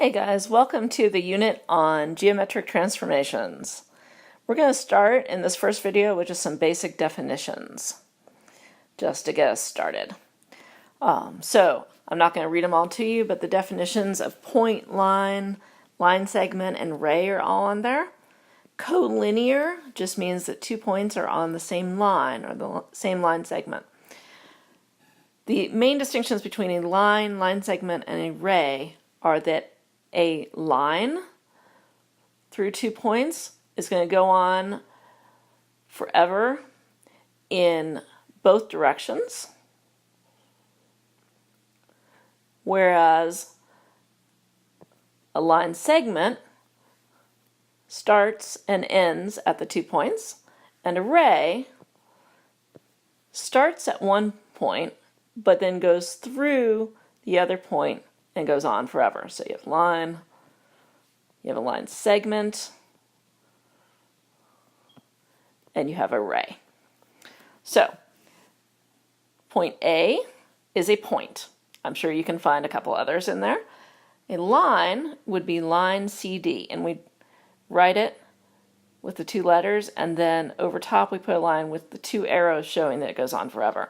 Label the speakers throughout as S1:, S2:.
S1: Hey guys, welcome to the unit on geometric transformations. We're going to start in this first video with just some basic definitions, just to get us started. So I'm not going to read them all to you, but the definitions of point, line, line segment, and ray are all on there. Collinear just means that 2 points are on the same line or the same line segment. The main distinctions between a line segment, and a ray are that a line through 2 points is going to go on forever in both directions, whereas a line segment starts and ends at the 2 points, and a ray starts at one point but then goes through the other point and goes on forever. So you have line, you have a line segment, and you have a ray. So point A is a point. I'm sure you can find a couple others in there. A line would be line CD, and we write it with the 2 letters, and then over top we put a line with the 2 arrows showing that it goes on forever.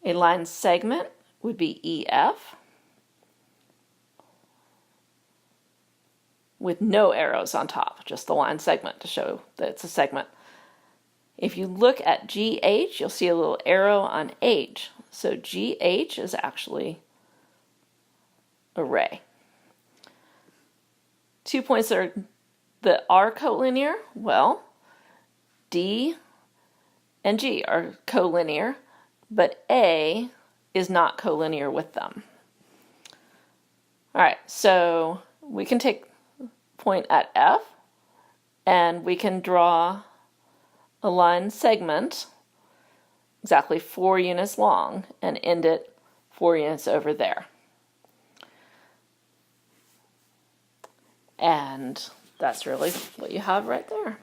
S1: A line segment would be EF, with no arrows on top, just the line segment to show that it's a segment. If you look at GH, you'll see a little arrow on H. So GH is actually a ray. 2 points that are collinear, well, D and G are collinear, but A is not collinear with them. All right, so we can take point at F, and we can draw a line segment exactly 4 units long and end it 4 units over there. And that's really what you have right there.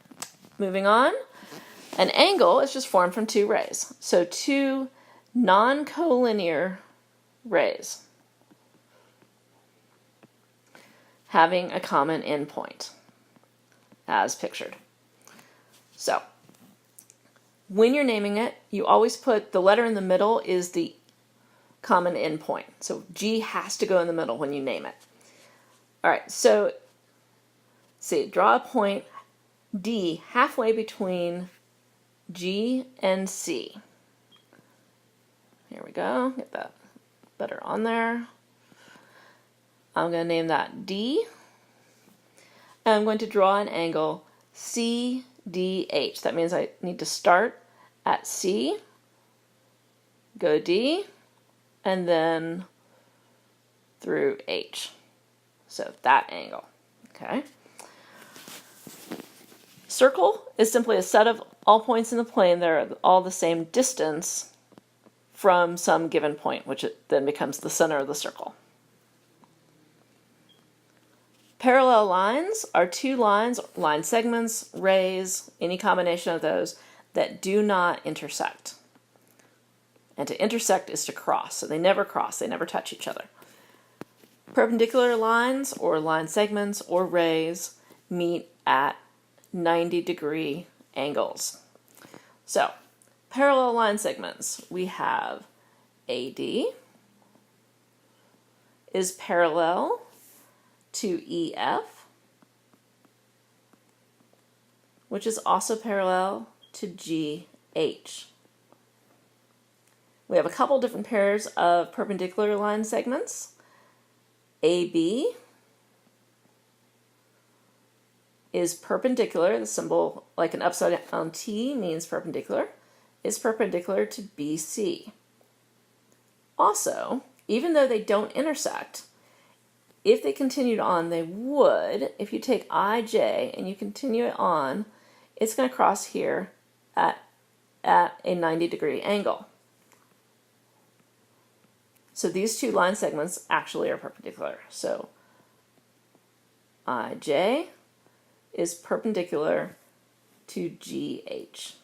S1: Moving on, an angle is just formed from 2 rays. So 2 non-collinear rays having a common endpoint, as pictured. So, when you're naming it, you always put the letter in the middle is the common endpoint. So G has to go in the middle when you name it. All right, so see, draw a point D halfway between G and C. Here we go, get that better on there. I'm going to name that D, and I'm going to draw an angle CDH. That means I need to start at C, go D, and then through H. So that angle, okay? Circle is simply a set of all points in the plane that are all the same distance from some given point, which then becomes the center of the circle. Parallel lines are 2 lines, line segments, rays, any combination of those that do not intersect. And to intersect is to cross, so they never cross, they never touch each other. Perpendicular lines or line segments or rays meet at 90-degree angles. So, parallel line segments, we have AD is parallel to EF, which is also parallel to GH. We have a couple different pairs of perpendicular line segments. AB is perpendicular, the symbol like an upside down T means perpendicular, is perpendicular to BC. Also, even though they don't intersect, if they continued on, they would. If you take IJ and you continue it on, it's going to cross here at a 90-degree angle. So these 2 line segments actually are perpendicular. So IJ is perpendicular to GH.